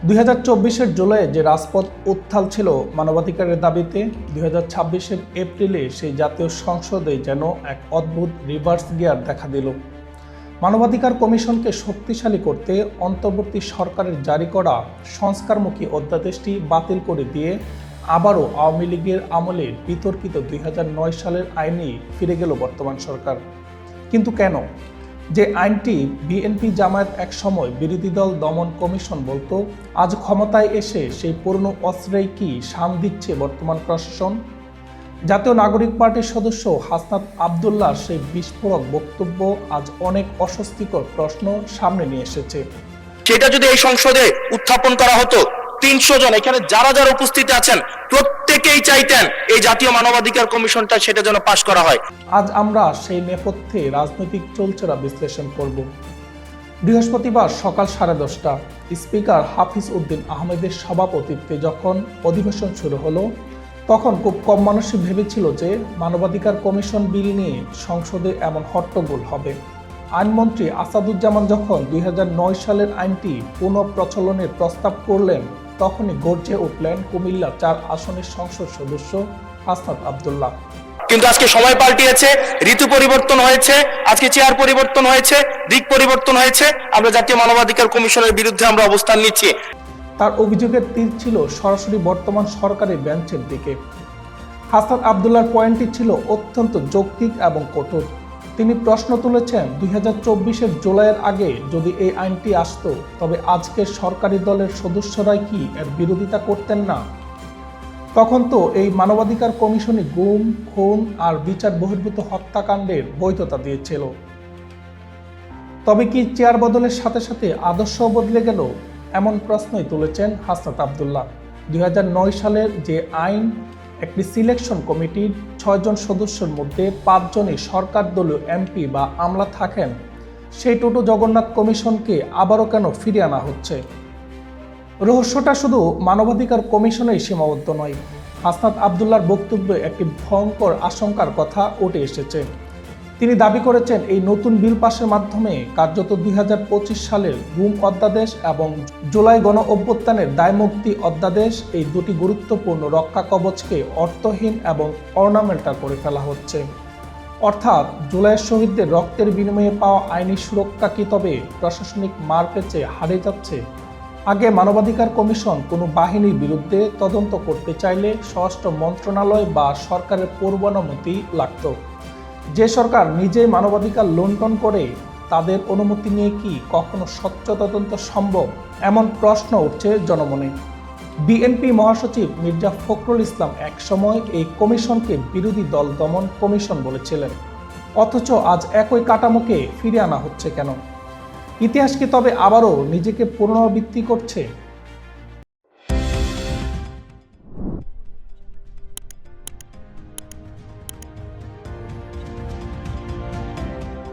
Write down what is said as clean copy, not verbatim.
2024-এর জুলাইয়ে যে রাজপথ উত্তাল ছিল মানবাধিকারের দাবিতে, 2026-এর এপ্রিলে সেই জাতীয় সংসদে যেন এক অদ্ভুত রিভার্স গিয়ার দেখা দিল। মানবাধিকার কমিশনকে শক্তিশালী করতে অন্তর্বর্তী সরকারের জারি করা সংস্কারমুখী অধ্যাদেশটি বাতিল করে দিয়ে আবারও আওয়ামী লীগের আমলে বিতর্কিত 2009 সালের আইনেই ফিরে গেল বর্তমান সরকার। কিন্তু কেন? যে আইনটি বিএনপি জামায়াত এক সময় বিরোধী দল দমন কমিশন বলতো, আজ ক্ষমতায় এসে সেই পুরনো অস্ত্রেই কি শান দিচ্ছে বর্তমান প্রশাসন? জাতীয় নাগরিক পার্টির সদস্য হাসনাত আবদুল্লাহর সেই বিস্ফোরক বক্তব্য আজ অনেক অস্বস্তিকর প্রশ্ন সামনে নিয়ে এসেছে। সেটা যদি এই সংসদে উত্থাপন করা হতো, 300 জন এখানে যারা যারা উপস্থিত আছেন প্রত্যেকেই চাইতেন এই জাতীয় মানবাধিকার কমিশনটা সেটা যেন পাশ করা হয়। আজ আমরা সেই নেপথ্যে রাজনৈতিক চলচেরা বিশ্লেষণ করব। বৃহস্পতিবার সকাল 10:30টা স্পিকার হাফিজ উদ্দিন আহমেদের সভাপতিত্বে যখন অধিবেশন শুরু হলো, তখন খুব কম মানুষই ভেবেছিল যে মানবাধিকার কমিশন বিল নিয়ে সংসদে এমন হট্টগোল হবে। আইনমন্ত্রী আসাদুজ্জামান যখন 2009 সালের আইনটি পুনঃপ্রচলনের প্রস্তাব করলেন, তখনই গর্জে উঠলেন কুমিল্লা 4 আসনের সংসদ সদস্য হাসনাত আবদুল্লাহ। কিন্তু আজকে সময় পাল্টিয়েছে, ঋতু পরিবর্তন হয়েছে, আজকে চেয়ার পরিবর্তন হয়েছে, দিক পরিবর্তন হয়েছে। আমরা জাতীয় মানবাধিকার কমিশনের বিরুদ্ধে আমরা অবস্থান নিচ্ছি। তার অভিযোগের তীর ছিল সরাসরি বর্তমান সরকারি বেঞ্চের দিকে। হাসনাত আবদুল্লাহর পয়েন্টটি ছিল অত্যন্ত যৌক্তিক এবং কঠোর। তিনি প্রশ্ন তুলেছেন, 2024-এর জুলাইয়ের আগে যদি এই আইনটি আসতো, তবে আজকের সরকারি দলের সদস্যরাই কি এর বিরোধিতা করতেন না? তখন তো এই মানবাধিকার কমিশনই গুম, খুন আর বিচার বহির্ভূত হত্যাকাণ্ডের বৈধতা দিয়েছিল। তবে কি চেয়ার বদলের সাথে সাথে আদর্শ বদলে গেল? এমন প্রশ্নই তুলেছেন হাসনাত আবদুল্লাহ। 2009 সালের যে আইন একটি সিলেকশন কমিটির 6 জন সদস্যের মধ্যে 5 জনই সরকার দলীয় এমপি বা আমলা থাকেন, সেই টোটো জগন্নাথ কমিশনকে আবারও কেন ফিরিয়ে আনা হচ্ছে? রহস্যটা শুধু মানবাধিকার কমিশনেই সীমাবদ্ধ নয়। হাসনাত আবদুল্লাহর বক্তব্যে একটি ভয়ঙ্কর আশঙ্কার কথা উঠে এসেছে। তিনি দাবি করেছেন, এই নতুন বিল পাশের মাধ্যমে কার্যত 2025 সালের গুম অধ্যাদেশ এবং জুলাই গণ অভ্যুত্থানের দায়মুক্তি অধ্যাদেশ, এই দুটি গুরুত্বপূর্ণ রক্ষা কবচকে অর্থহীন এবং অর্নামেন্টাল করে ফেলা হচ্ছে। অর্থাৎ জুলাইয়ের শহীদদের রক্তের বিনিময়ে পাওয়া আইনি সুরক্ষা কি তবে প্রশাসনিক মারপ্যাচে হারিয়ে যাচ্ছে? আগে মানবাধিকার কমিশন কোনো বাহিনীর বিরুদ্ধে তদন্ত করতে চাইলে স্বরাষ্ট্র মন্ত্রণালয় বা সরকারের পূর্বানুমতি লাগত। যে সরকার নিজেই মানবাধিকার লুণ্ঠন করে, তাদের অনুমতি নিয়ে কি কখনো স্বচ্ছ তদন্ত সম্ভব? এমন প্রশ্ন উঠছে জনমনে। বিএনপি মহাসচিব মির্জা ফখরুল ইসলাম একসময় এই কমিশনকে বিরোধী দল দমন কমিশন বলেছিলেন। অথচ আজ একই কাঠামোকে ফিরে আনা হচ্ছে কেন? ইতিহাস কি তবে আবারও নিজেকে পুনরাবৃত্তি করছে?